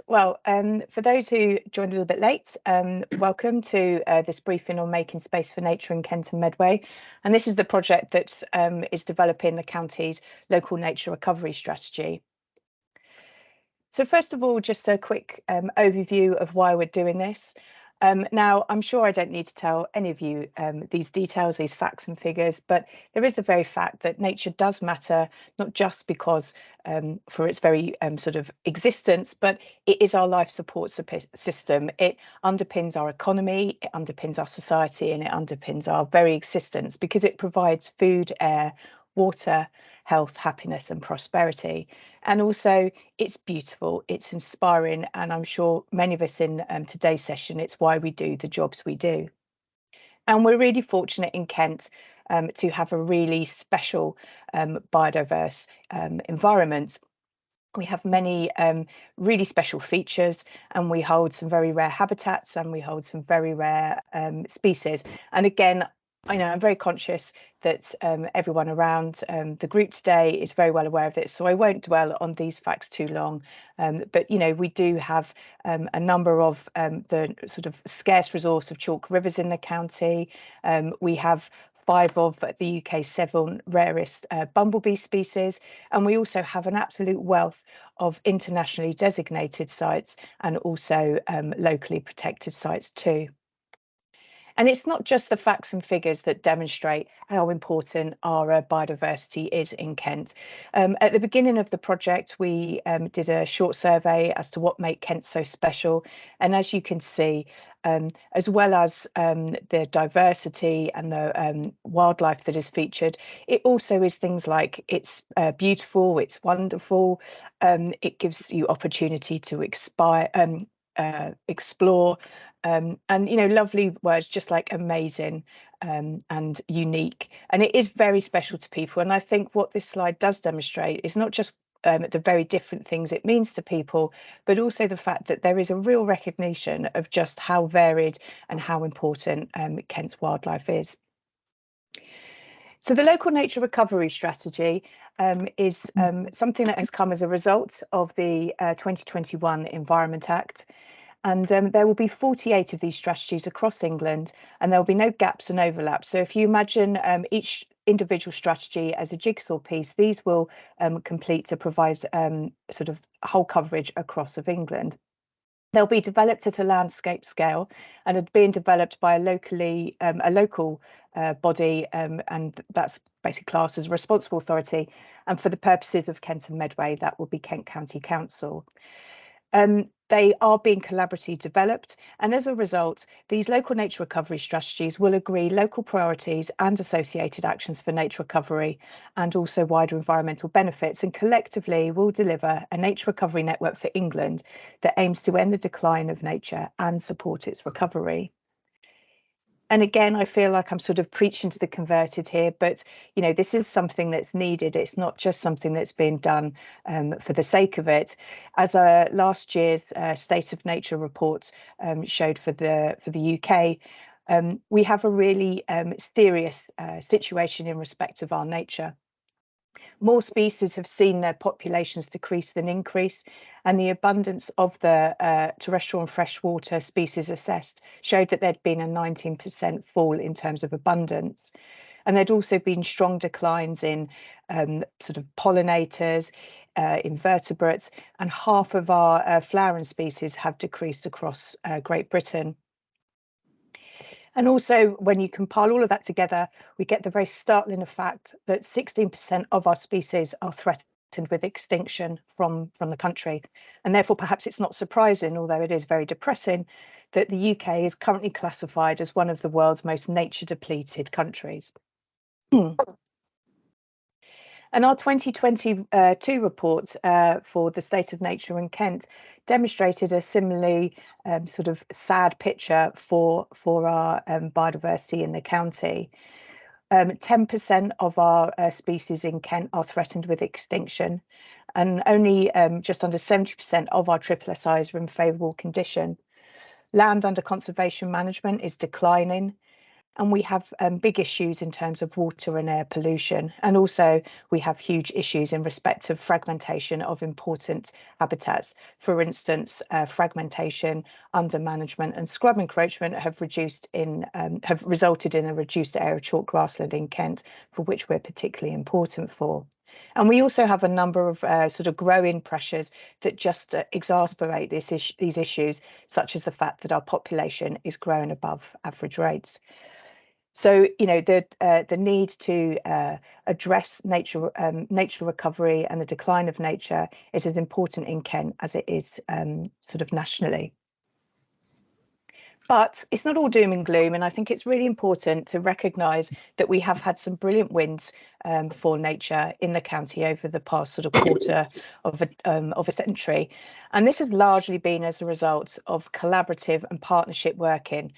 For those who joined a little bit late, welcome to this briefing on making space for nature in Kent and Medway. And this is the project that is developing the county's local nature recovery strategy. So first of all, just a quick overview of why we're doing this. Now, I'm sure I don't need to tell any of you these details, these facts and figures, but there is the very fact that nature does matter, not just because for its very sort of existence, but it is our life support system. It underpins our economy, it underpins our society, and it underpins our very existence because it provides food, air, water, health, happiness, and prosperity. And also, it's beautiful, it's inspiring, and I'm sure many of us in today's session, it's why we do the jobs we do. And we're really fortunate in Kent to have a really special biodiverse environment. We have many really special features, and we hold some very rare habitats, and we hold some very rare species. And again, I know I'm very conscious that everyone around the group today is very well aware of this, so I won't dwell on these facts too long. But you know, we do have a number of the sort of scarce resource of chalk rivers in the county. We have 5 of the UK's 7 rarest bumblebee species, and we also have an absolute wealth of internationally designated sites and also locally protected sites too. And it's not just the facts and figures that demonstrate how important our biodiversity is in Kent. At the beginning of the project, we did a short survey as to what makes Kent so special. And as you can see, as well as the diversity and the wildlife that is featured, it also is things like it's beautiful, it's wonderful, it gives you opportunity to explore, and you know, lovely words just like amazing and unique, and it is very special to people. And I think what this slide does demonstrate is not just the very different things it means to people, but also the fact that there is a real recognition of just how varied and how important Kent's wildlife is. So the local nature recovery strategy is something that has come as a result of the 2021 Environment Act. And there will be 48 of these strategies across England, and there will be no gaps and overlaps. So if you imagine each individual strategy as a jigsaw piece, these will complete to provide sort of whole coverage across of England. They'll be developed at a landscape scale and are being developed by a local body, and that's basically classed as a responsible authority. And for the purposes of Kent and Medway, that will be Kent County Council. They are being collaboratively developed, and as a result, these local nature recovery strategies will agree local priorities and associated actions for nature recovery and also wider environmental benefits, and collectively will deliver a nature recovery network for England that aims to end the decline of nature and support its recovery. And again, I feel like I'm sort of preaching to the converted here, but you know, this is something that's needed. It's not just something that's being done for the sake of it. As last year's State of Nature report showed for the UK, we have a really serious situation in respect of our nature. More species have seen their populations decrease than increase, and the abundance of the terrestrial and freshwater species assessed showed that there'd been a 19% fall in terms of abundance. And there'd also been strong declines in sort of pollinators, invertebrates, and half of our flowering species have decreased across Great Britain. And also, when you compile all of that together, we get the very startling fact that 16% of our species are threatened with extinction from the country. And therefore, perhaps it's not surprising, although it is very depressing, that the UK is currently classified as one of the world's most nature depleted countries. And our 2022 report for the state of nature in Kent demonstrated a similarly sort of sad picture for our biodiversity in the county. 10% of our species in Kent are threatened with extinction, and only just under 70% of our SSSIs are in favourable condition. Land under conservation management is declining. And we have big issues in terms of water and air pollution. And also we have huge issues in respect of fragmentation of important habitats. For instance, fragmentation, undermanagement and scrub encroachment have resulted in a reduced area of chalk grassland in Kent, for which we're particularly important for. And we also have a number of sort of growing pressures that just exacerbate these issues, such as the fact that our population is growing above average rates. So, you know, the need to address nature recovery and the decline of nature is as important in Kent as it is sort of nationally. But it's not all doom and gloom, and I think it's really important to recognise that we have had some brilliant wins for nature in the county over the past sort of quarter of a century, and this has largely been as a result of collaborative and partnership working,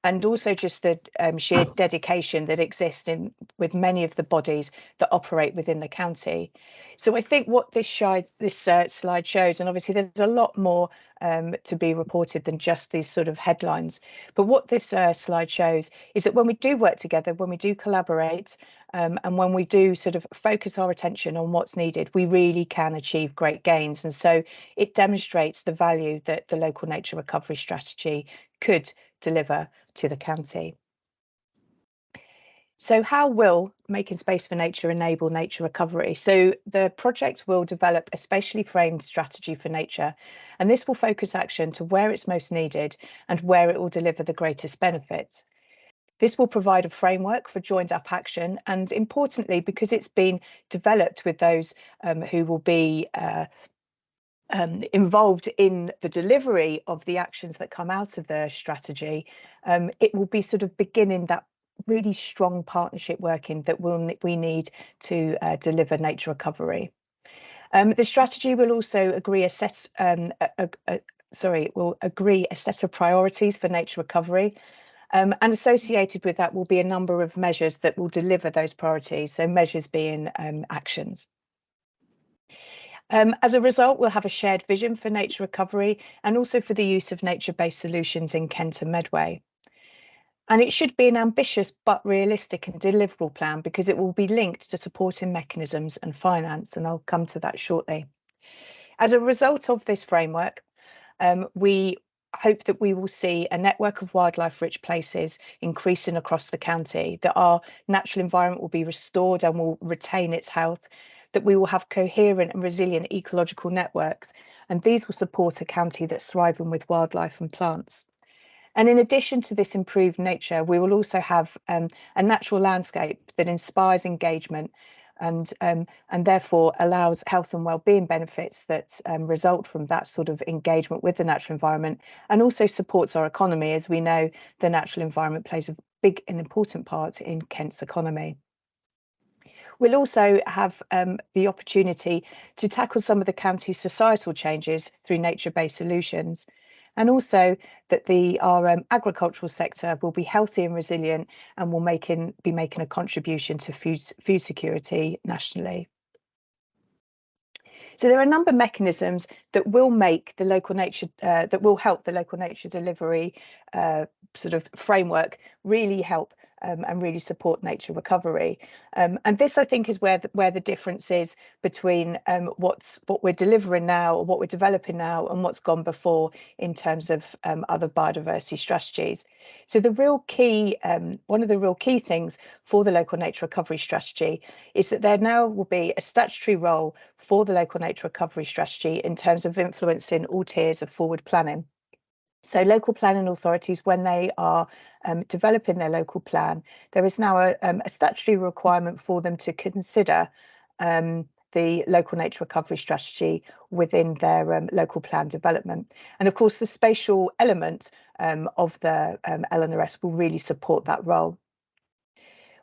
and also just the sheer dedication that exists with many of the bodies that operate within the county. So I think what this slide shows, and obviously there's a lot more to be reported than just these sort of headlines, but what this slide shows is that when we do work together, when we do collaborate, and when we do sort of focus our attention on what's needed, we really can achieve great gains. And so it demonstrates the value that the local nature recovery strategy could deliver to the county. So how will Making Space for Nature enable nature recovery? So the project will develop a spatially framed strategy for nature, and this will focus action to where it's most needed and where it will deliver the greatest benefits. This will provide a framework for joined up action, and importantly, because it's been developed with those who will be involved in the delivery of the actions that come out of the strategy, it will be sort of beginning that really strong partnership working that we need to deliver nature recovery. The strategy will also agree a set of priorities for nature recovery. And associated with that will be a number of measures that will deliver those priorities. So measures being actions. As a result, we'll have a shared vision for nature recovery and also for the use of nature-based solutions in Kent and Medway. And it should be an ambitious but realistic and deliverable plan because it will be linked to supporting mechanisms and finance, and I'll come to that shortly. As a result of this framework, we hope that we will see a network of wildlife-rich places increasing across the county, that our natural environment will be restored and will retain its health, that we will have coherent and resilient ecological networks, and these will support a county that's thriving with wildlife and plants. And in addition to this improved nature, we will also have a natural landscape that inspires engagement and therefore allows health and well-being benefits that result from that sort of engagement with the natural environment, and also supports our economy. As we know, the natural environment plays a big and important part in Kent's economy. We'll also have the opportunity to tackle some of the county's societal changes through nature-based solutions, and also that our agricultural sector will be healthy and resilient and will be making a contribution to food security nationally. So there are a number of mechanisms that will make the local nature that will help the local nature delivery sort of framework really help and really support nature recovery. And this, I think, is where the difference is between what we're delivering now, or what we're developing now, and what's gone before in terms of other biodiversity strategies. So the real key, one of the real key things for the local nature recovery strategy is that there now will be a statutory role for the local nature recovery strategy in terms of influencing all tiers of forward planning. So local planning authorities, when they are developing their local plan, there is now a statutory requirement for them to consider the local nature recovery strategy within their local plan development. And of course, the spatial element of the LNRS will really support that role.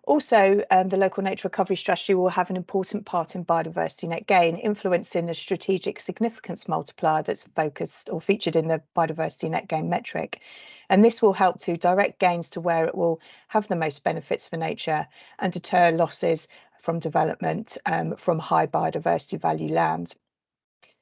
Also, the local nature recovery strategy will have an important part in biodiversity net gain, influencing the strategic significance multiplier that's focused or featured in the biodiversity net gain metric. And this will help to direct gains to where it will have the most benefits for nature and deter losses from development from high biodiversity value land.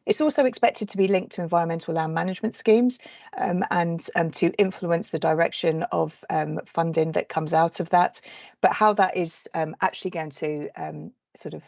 It's also expected to be linked to environmental land management schemes and to influence the direction of funding that comes out of that. But how that is actually going to sort of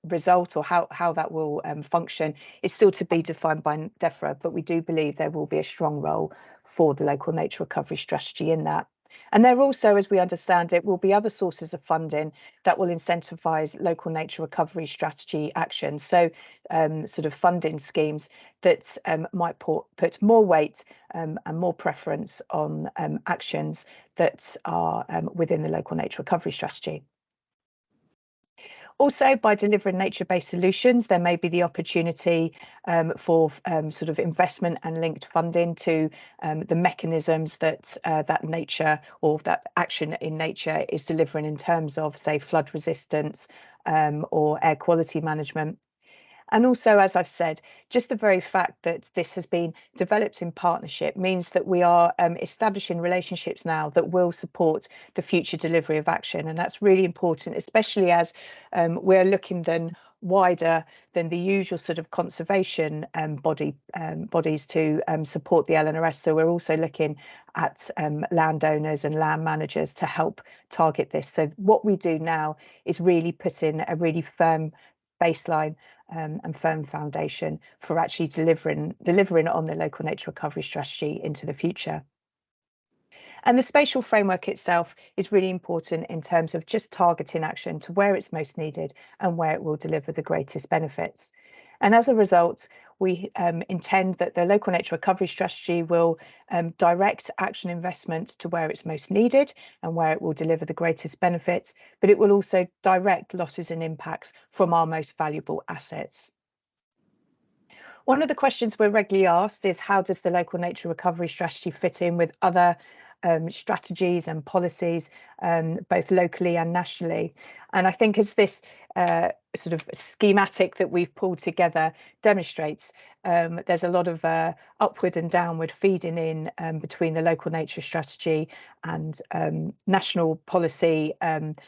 result, or how that will function, is still to be defined by DEFRA, but we do believe there will be a strong role for the local nature recovery strategy in that. And there also, as we understand it, will be other sources of funding that will incentivise local nature recovery strategy action. So sort of funding schemes that might put more weight and more preference on actions that are within the local nature recovery strategy. Also, by delivering nature-based solutions, there may be the opportunity for sort of investment and linked funding to the mechanisms that that nature, or that action in nature, is delivering in terms of, say, flood resistance or air quality management. And also, as I've said, just the very fact that this has been developed in partnership means that we are establishing relationships now that will support the future delivery of action. And that's really important, especially as we're looking then wider than the usual sort of conservation bodies to support the LNRS. So we're also looking at landowners and land managers to help target this. So what we do now is really put in a really firm baseline and firm foundation for actually delivering on the local nature recovery strategy into the future. And the spatial framework itself is really important in terms of just targeting action to where it's most needed and where it will deliver the greatest benefits. And as a result, we intend that the local nature recovery strategy will direct action investment to where it's most needed and where it will deliver the greatest benefits, but it will also direct losses and impacts from our most valuable assets. One of the questions we're regularly asked is, how does the local nature recovery strategy fit in with other strategies and policies, both locally and nationally? And I think, as this sort of schematic that we've pulled together demonstrates, there's a lot of upward and downward feeding in between the local nature strategy and national policy and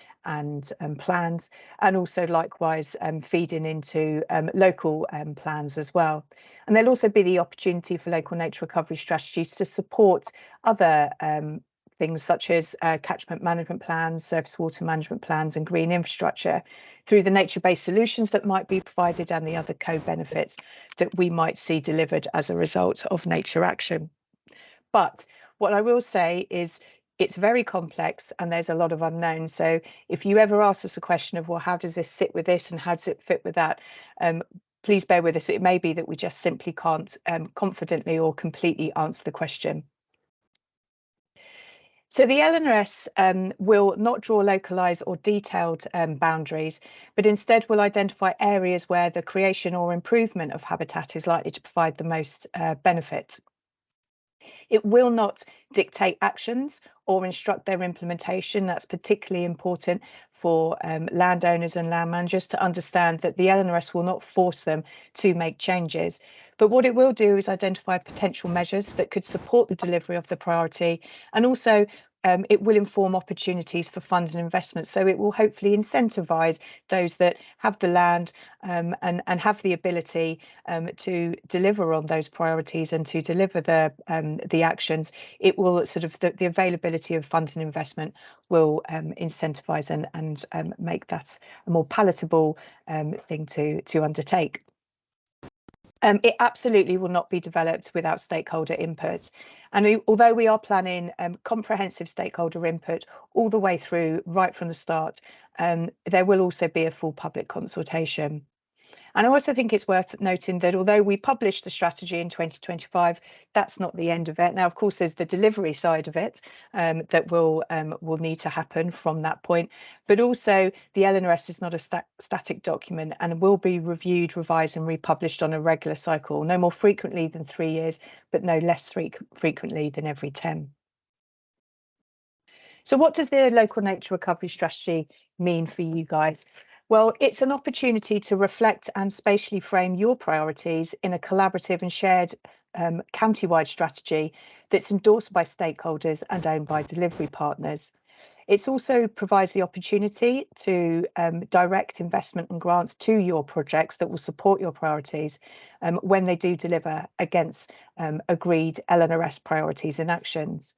plans, and also likewise feeding into local plans as well. And there'll also be the opportunity for local nature recovery strategies to support other things such as catchment management plans, surface water management plans, and green infrastructure through the nature-based solutions that might be provided and the other co-benefits that we might see delivered as a result of nature action. But what I will say is, it's very complex and there's a lot of unknowns. So if you ever ask us a question of, well, how does this sit with this and how does it fit with that? Please bear with us. It may be that we just simply can't confidently or completely answer the question. So the LNRS will not draw localised or detailed boundaries, but instead will identify areas where the creation or improvement of habitat is likely to provide the most benefit. It will not dictate actions or instruct their implementation. That's particularly important for landowners and land managers to understand, that the LNRS will not force them to make changes. But what it will do is identify potential measures that could support the delivery of the priority, and also it will inform opportunities for fund and investment. So it will hopefully incentivise those that have the land and have the ability to deliver on those priorities and to deliver the actions. It will sort of, the availability of fund and investment will incentivise and make that a more palatable thing to undertake. It absolutely will not be developed without stakeholder input. And although we are planning comprehensive stakeholder input all the way through, right from the start, there will also be a full public consultation. And I also think it's worth noting that although we published the strategy in 2025, that's not the end of it. Now, of course, there's the delivery side of it that will need to happen from that point. But also, the LNRS is not a static document and will be reviewed, revised, and republished on a regular cycle, no more frequently than 3 years, but no less frequently than every 10. So what does the local nature recovery strategy mean for you guys? Well, it's an opportunity to reflect and spatially frame your priorities in a collaborative and shared county-wide strategy that's endorsed by stakeholders and owned by delivery partners. It also provides the opportunity to direct investment and grants to your projects that will support your priorities when they do deliver against agreed LNRS priorities and actions.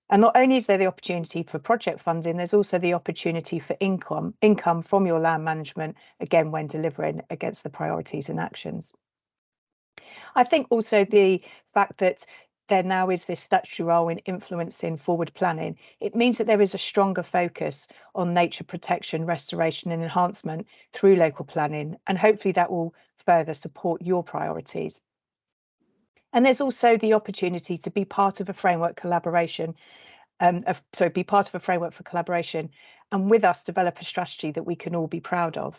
And not only is there the opportunity for project funding, there's also the opportunity for income from your land management, again, when delivering against the priorities and actions. I think also the fact that there now is this statutory role in influencing forward planning, it means that there is a stronger focus on nature protection, restoration and enhancement through local planning, and hopefully that will further support your priorities. And there's also the opportunity to be part of a framework collaboration, be part of a framework for collaboration, and with us develop a strategy that we can all be proud of.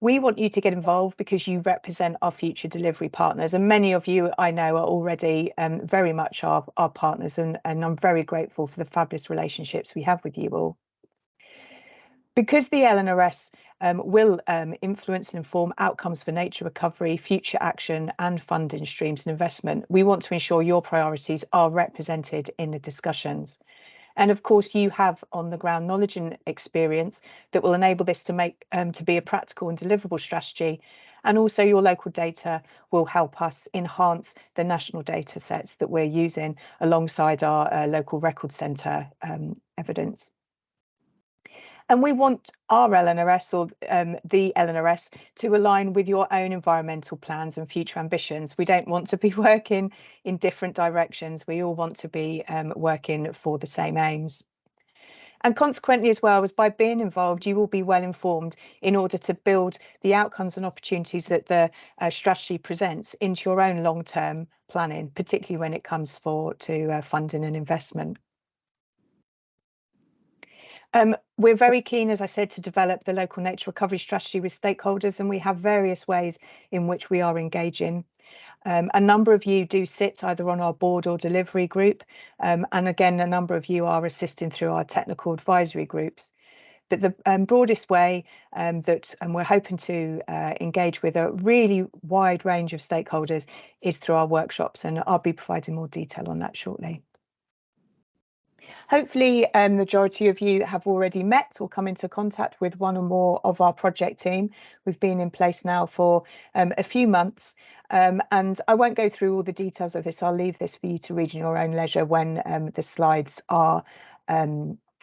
We want you to get involved because you represent our future delivery partners, and many of you I know are already very much our partners, and I'm very grateful for the fabulous relationships we have with you all. Because the LNRS will influence and inform outcomes for nature recovery, future action and funding streams and investment, we want to ensure your priorities are represented in the discussions. And of course, you have on the ground knowledge and experience that will enable this to be a practical and deliverable strategy. And also your local data will help us enhance the national data sets that we're using alongside our local record centre evidence. And we want our LNRS or the LNRS to align with your own environmental plans and future ambitions. We don't want to be working in different directions. We all want to be working for the same aims. And consequently as well, as by being involved, you will be well informed in order to build the outcomes and opportunities that the strategy presents into your own long-term planning, particularly when it comes to funding and investment. We're very keen, as I said, to develop the local nature recovery strategy with stakeholders, and we have various ways in which we are engaging. A number of you do sit either on our board or delivery group, and again, a number of you are assisting through our technical advisory groups. But the broadest way that we're hoping to engage with a really wide range of stakeholders is through our workshops, and I'll be providing more detail on that shortly. Hopefully, the majority of you have already met or come into contact with one or more of our project team. We've been in place now for a few months, and I won't go through all the details of this. I'll leave this for you to read in your own leisure when the slides are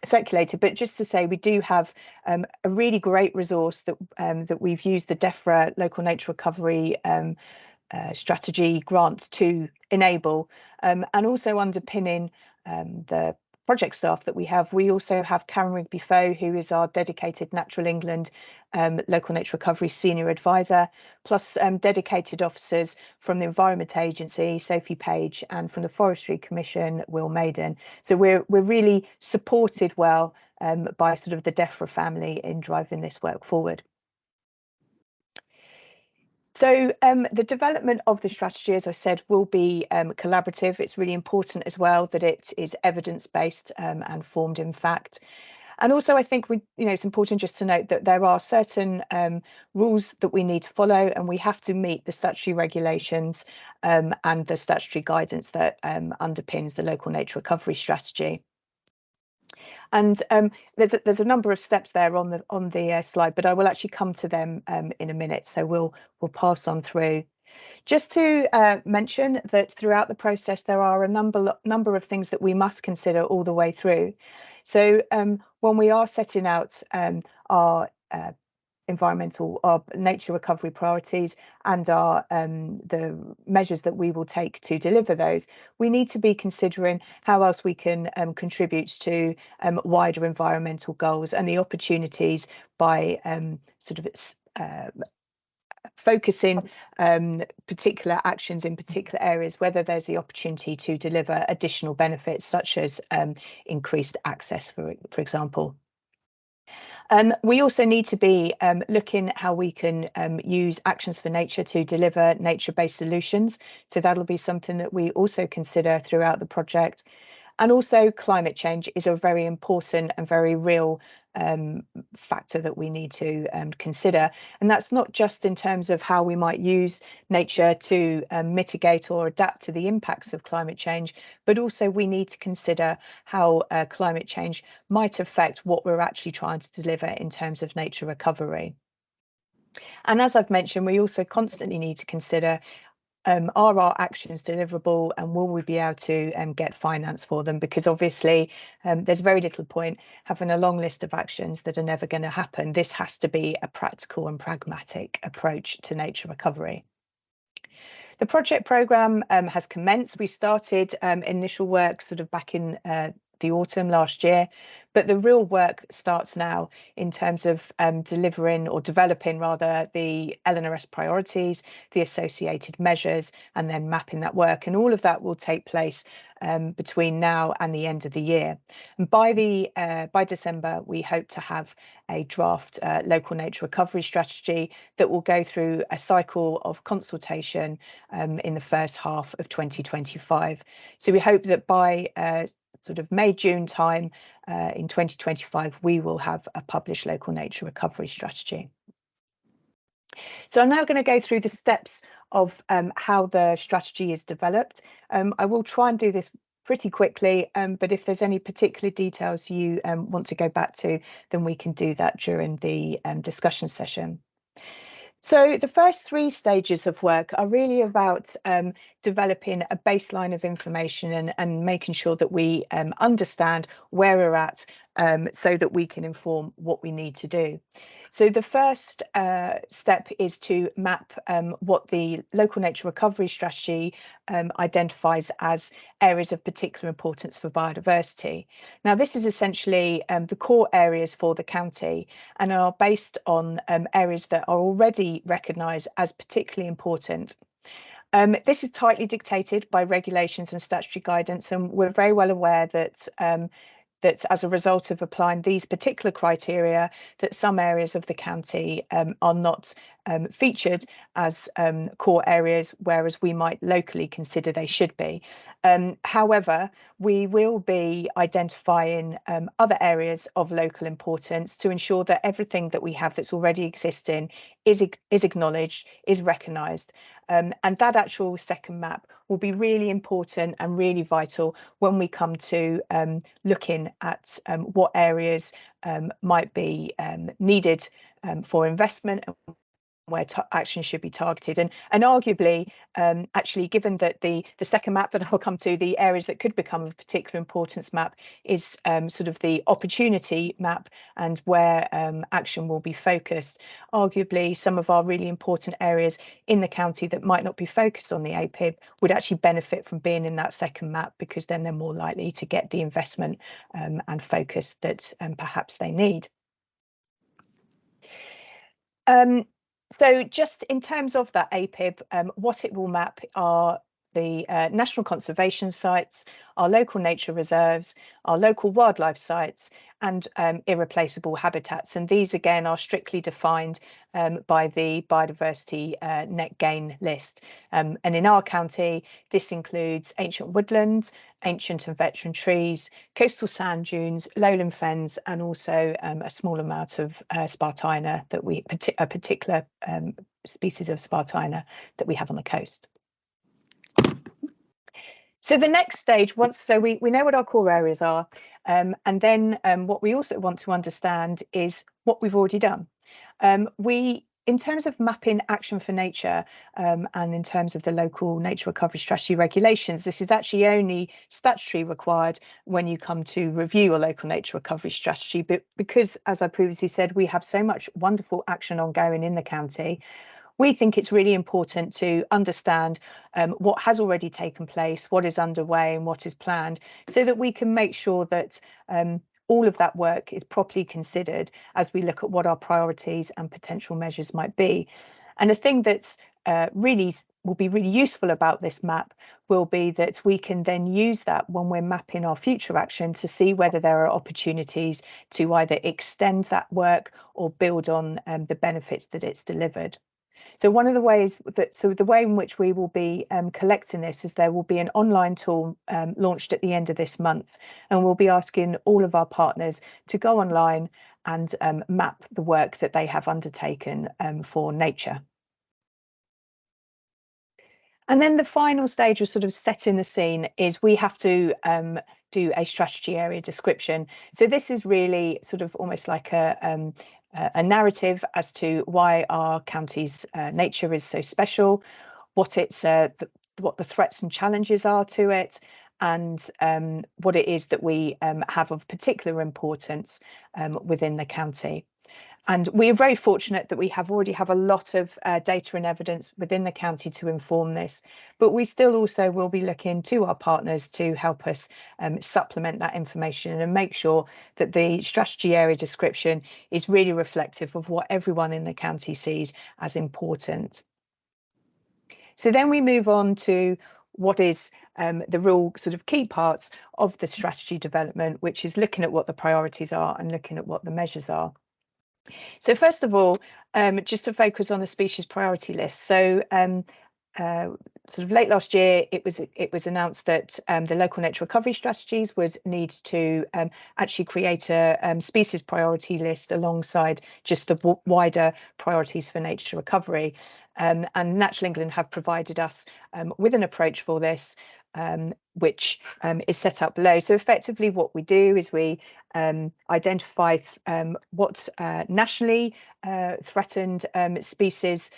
circulated. But just to say, we do have a really great resource that we've used, the DEFRA Local Nature Recovery strategy grant to enable, and also underpinning the project staff that we have. We also have Karen Rigby-Foe, who is our dedicated Natural England Local Nature Recovery Senior Advisor, plus dedicated officers from the Environment Agency, Sophie Page, and from the Forestry Commission, Will Maiden. So we're really supported well by sort of the DEFRA family in driving this work forward. So the development of the strategy, as I said, will be collaborative. It's really important as well that it is evidence-based and formed in fact. And also, I think it's important just to note that there are certain rules that we need to follow, and we have to meet the statutory regulations and the statutory guidance that underpins the local nature recovery strategy. And there's a number of steps there on the slide, but I will actually come to them in a minute. So we'll pass on through. Just to mention that throughout the process, there are a number of things that we must consider all the way through. So when we are setting out our nature recovery priorities and the measures that we will take to deliver those, we need to be considering how else we can contribute to wider environmental goals and the opportunities by focusing particular actions in particular areas, whether there's the opportunity to deliver additional benefits such as increased access, for example. We also need to be looking at how we can use actions for nature to deliver nature-based solutions. So that'll be something that we also consider throughout the project. And also climate change is a very important and very real factor that we need to consider. And that's not just in terms of how we might use nature to mitigate or adapt to the impacts of climate change, but also we need to consider how climate change might affect what we're actually trying to deliver in terms of nature recovery. And as I've mentioned, we also constantly need to consider, are our actions deliverable, and will we be able to get finance for them? Because obviously there's very little point having a long list of actions that are never going to happen. This has to be a practical and pragmatic approach to nature recovery. The project programme has commenced. We started initial work sort of back in the autumn last year, but the real work starts now in terms of delivering or developing rather the LNRS priorities, the associated measures, and then mapping that work. And all of that will take place between now and the end of the year. And by December, we hope to have a draft local nature recovery strategy that will go through a cycle of consultation in the first half of 2025. So we hope that by sort of May, June time in 2025, we will have a published local nature recovery strategy. So I'm now going to go through the steps of how the strategy is developed. I will try and do this pretty quickly, but if there's any particular details you want to go back to, then we can do that during the discussion session. So the first 3 stages of work are really about developing a baseline of information and making sure that we understand where we're at so that we can inform what we need to do. So the first step is to map what the local nature recovery strategy identifies as areas of particular importance for biodiversity. Now, this is essentially the core areas for the county and are based on areas that are already recognised as particularly important. This is tightly dictated by regulations and statutory guidance, and we're very well aware that that as a result of applying these particular criteria, that some areas of the county are not featured as core areas, whereas we might locally consider they should be. However, we will be identifying other areas of local importance to ensure that everything that we have that's already existing is acknowledged, is recognised. And that actual second map will be really important and really vital when we come to looking at what areas might be needed for investment and where action should be targeted. And arguably, actually, given that the second map that I'll come to, the areas that could become of particular importance map is sort of the opportunity map and where action will be focused. Arguably, some of our really important areas in the county that might not be focused on the APIB would actually benefit from being in that second map, because then they're more likely to get the investment and focus that perhaps they need. So just in terms of that APIB, what it will map are the national conservation sites, our local nature reserves, our local wildlife sites, and irreplaceable habitats. And these again are strictly defined by the biodiversity net gain list. And in our county, this includes ancient woodlands, ancient and veteran trees, coastal sand dunes, lowland fens, and also a small amount of Spartina, that a particular species of Spartina that we have on the coast. So the next stage, we know what our core areas are, and then what we also want to understand is what we've already done. In terms of mapping action for nature and in terms of the local nature recovery strategy regulations, this is actually only statutory required when you come to review a local nature recovery strategy. But because, as I previously said, we have so much wonderful action ongoing in the county, we think it's really important to understand what has already taken place, what is underway and what is planned, so that we can make sure that all of that work is properly considered as we look at what our priorities and potential measures might be. And the thing that's will be really useful about this map will be that we can then use that when we're mapping our future action to see whether there are opportunities to either extend that work or build on the benefits that it's delivered. So one of the ways the way in which we will be collecting this is there will be an online tool launched at the end of this month, and we'll be asking all of our partners to go online and map the work that they have undertaken for nature. And then the final stage of sort of setting the scene is we have to do a strategy area description. So this is really sort of almost like a narrative as to why our county's nature is so special, what what the threats and challenges are to it, and what it is that we have of particular importance within the county. And we are very fortunate that we already have a lot of data and evidence within the county to inform this, but we still also will be looking to our partners to help us supplement that information and make sure that the strategy area description is really reflective of what everyone in the county sees as important. So then we move on to what is the real sort of key parts of the strategy development, which is looking at what the priorities are and looking at what the measures are. So first of all, just to focus on the species priority list. So sort of late last year, it was announced that the local nature recovery strategies would need to actually create a species priority list alongside just the wider priorities for nature recovery. And Natural England have provided us with an approach for this, which is set up below. So effectively what we do is we identify what nationally threatened species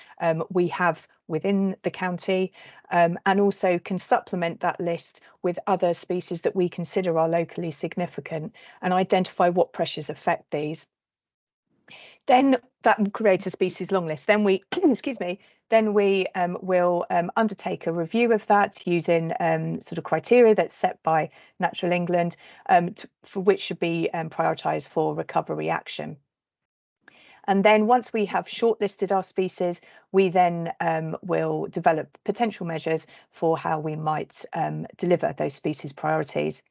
we have within the county, and also can supplement that list with other species that we consider are locally significant and identify what pressures affect these. Then that will create a species long list. Then we, excuse me, then we will undertake a review of that using sort of criteria that's set by Natural England, for which should be prioritised for recovery action. And then once we have shortlisted our species, we then will develop potential measures for how we might deliver those species priorities.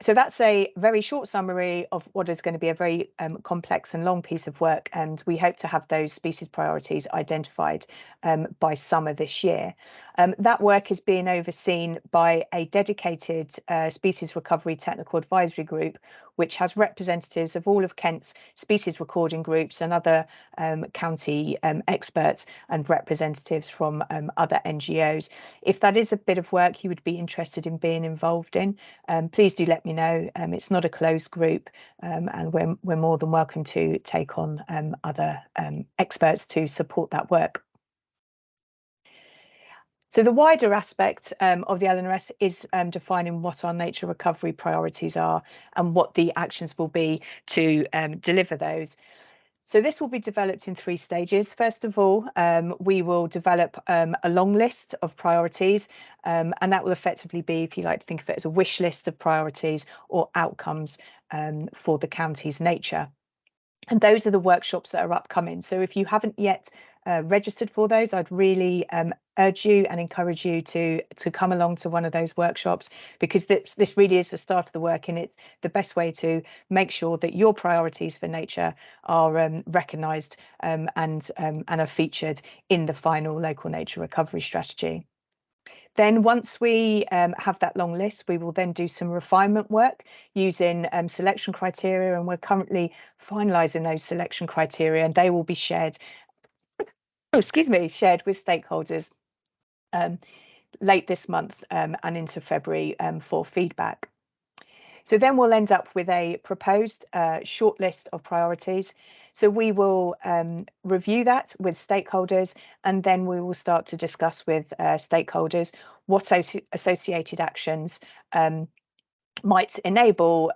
So that's a very short summary of what is going to be a very complex and long piece of work, and we hope to have those species priorities identified by summer this year. That work is being overseen by a dedicated species recovery technical advisory group, which has representatives of all of Kent's species recording groups and other county experts and representatives from other NGOs. If that is a bit of work you would be interested in being involved in, please do let me know. It's not a closed group, and we're more than welcome to take on other experts to support that work. So the wider aspect of the LNRS is defining what our nature recovery priorities are and what the actions will be to deliver those. So this will be developed in 3 stages. First of all, we will develop a long list of priorities, and that will effectively be, if you like to think of it as a wish list of priorities or outcomes for the county's nature. And those are the workshops that are upcoming. So if you haven't yet registered for those, I'd really urge you and encourage you to come along to one of those workshops, because this really is the start of the work, and it's the best way to make sure that your priorities for nature are recognised and are featured in the final local nature recovery strategy. Then once we have that long list, we will then do some refinement work using selection criteria, and we're currently finalising those selection criteria, and they will be shared, shared with stakeholders late this month and into February for feedback. So then we'll end up with a proposed short list of priorities. So we will review that with stakeholders, and then we will start to discuss with stakeholders what associated actions might enable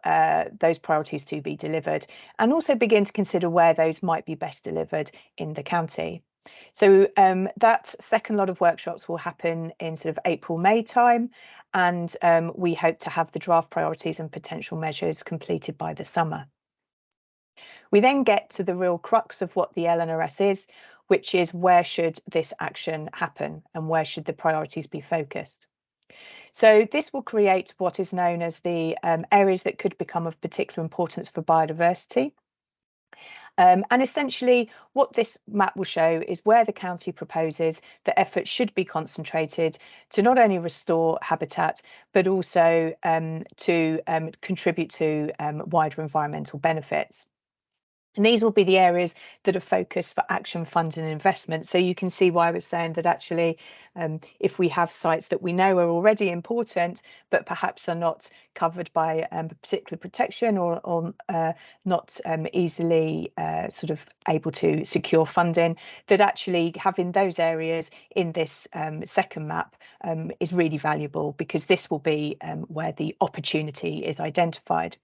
those priorities to be delivered, and also begin to consider where those might be best delivered in the county. So that second lot of workshops will happen in sort of April, May time, and we hope to have the draft priorities and potential measures completed by the summer. We then get to the real crux of what the LNRS is, which is where should this action happen and where should the priorities be focused. So this will create what is known as the areas that could become of particular importance for biodiversity. And essentially what this map will show is where the county proposes that efforts should be concentrated to not only restore habitat, but also to contribute to wider environmental benefits. And these will be the areas that are focused for action, funds and investment. So you can see why I was saying that actually, if we have sites that we know are already important, but perhaps are not covered by particular protection or not easily sort of able to secure funding, that actually having those areas in this second map is really valuable, because this will be where the opportunity is identified.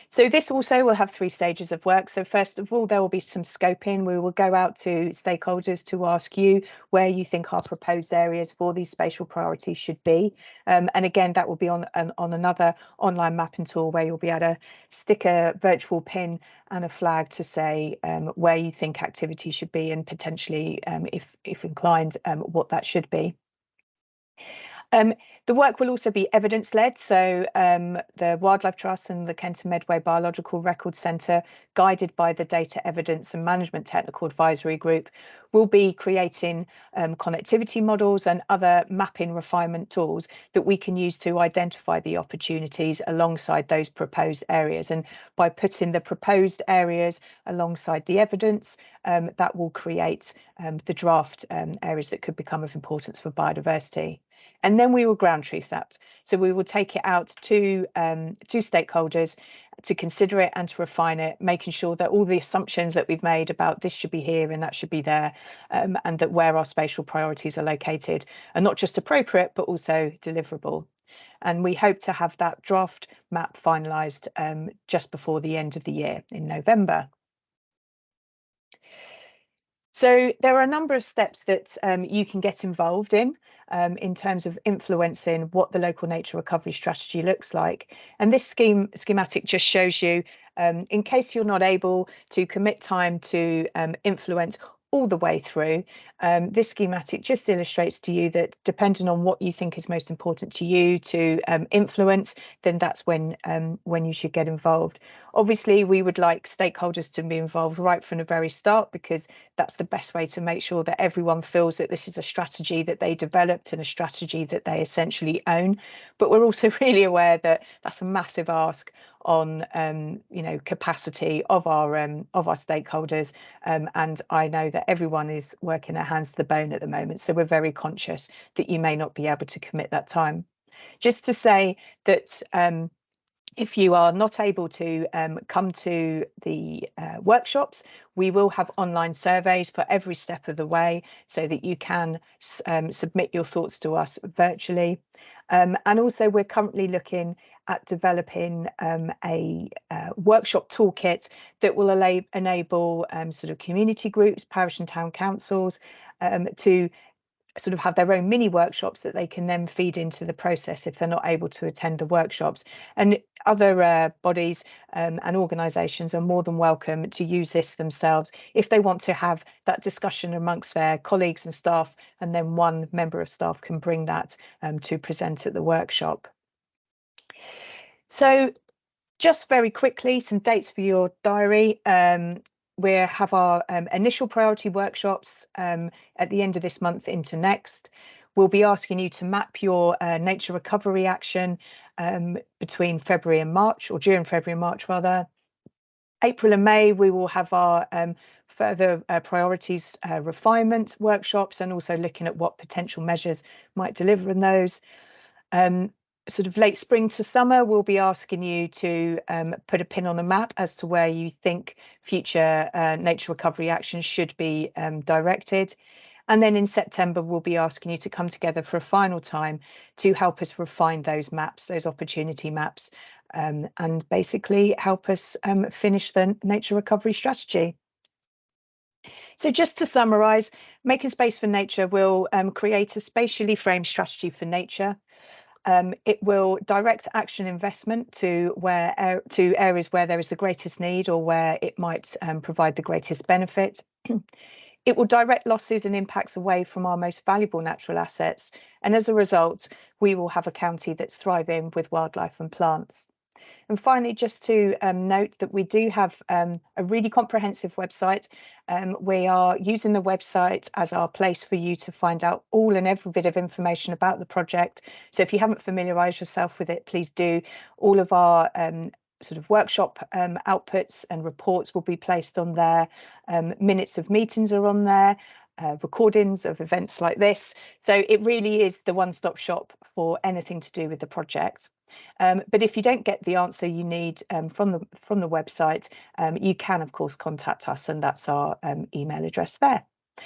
So this also will have 3 stages of work. So first of all, there will be some scoping. We will go out to stakeholders to ask you where you think our proposed areas for these spatial priorities should be. And again, that will be on another online mapping tool where you'll be able to stick a virtual pin and a flag to say where you think activity should be, and potentially, if inclined, what that should be. The work will also be evidence-led, so the Wildlife Trust and the Kent and Medway Biological Records Centre, guided by the Data Evidence and Management Technical Advisory Group, will be creating connectivity models and other mapping refinement tools that we can use to identify the opportunities alongside those proposed areas. And by putting the proposed areas alongside the evidence, that will create the draft areas that could become of importance for biodiversity. And then we will ground truth that. So we will take it out to stakeholders to consider it and to refine it, making sure that all the assumptions that we've made about this should be here and that should be there, and that where our spatial priorities are located are not just appropriate, but also deliverable. And we hope to have that draft map finalised just before the end of the year in November. So there are a number of steps that you can get involved in terms of influencing what the local nature recovery strategy looks like. And this schematic just shows you, in case you're not able to commit time to influence all the way through, this schematic just illustrates to you that depending on what you think is most important to you to influence, then that's when you should get involved. Obviously, we would like stakeholders to be involved right from the very start, because that's the best way to make sure that everyone feels that this is a strategy that they developed and a strategy that they essentially own. But we're also really aware that that's a massive ask on capacity of our stakeholders, and I know that everyone is working their hands to the bone at the moment, so we're very conscious that you may not be able to commit that time. Just to say that if you are not able to come to the workshops, we will have online surveys for every step of the way, so that you can submit your thoughts to us virtually. And also, we're currently looking at developing a workshop toolkit that will enable sort of community groups, parish and town councils, to sort of have their own mini workshops that they can then feed into the process if they're not able to attend the workshops. And other bodies and organisations are more than welcome to use this themselves if they want to have that discussion amongst their colleagues and staff, and then one member of staff can bring that to present at the workshop. So just very quickly, some dates for your diary. We have our initial priority workshops at the end of this month into next. We'll be asking you to map your nature recovery action between February and March, or during February and March rather. April and May, we will have our further priorities refinement workshops, and also looking at what potential measures might deliver in those. Sort of late spring to summer, we'll be asking you to put a pin on a map as to where you think future nature recovery actions should be directed. And then in September, we'll be asking you to come together for a final time to help us refine those maps, those opportunity maps, and basically help us finish the nature recovery strategy. So just to summarise, Making Space for Nature will create a spatially framed strategy for nature. It will direct action investment to areas where there is the greatest need, or where it might provide the greatest benefit. It will direct losses and impacts away from our most valuable natural assets, and as a result, we will have a county that's thriving with wildlife and plants. And finally, just to note that we do have a really comprehensive website. We are using the website as our place for you to find out all and every bit of information about the project. So if you haven't familiarised yourself with it, please do. All of our sort of workshop outputs and reports will be placed on there. Minutes of meetings are on there. Recordings of events like this. So it really is the one-stop shop for anything to do with the project. But if you don't get the answer you need from the website, you can of course contact us, and that's our email address there.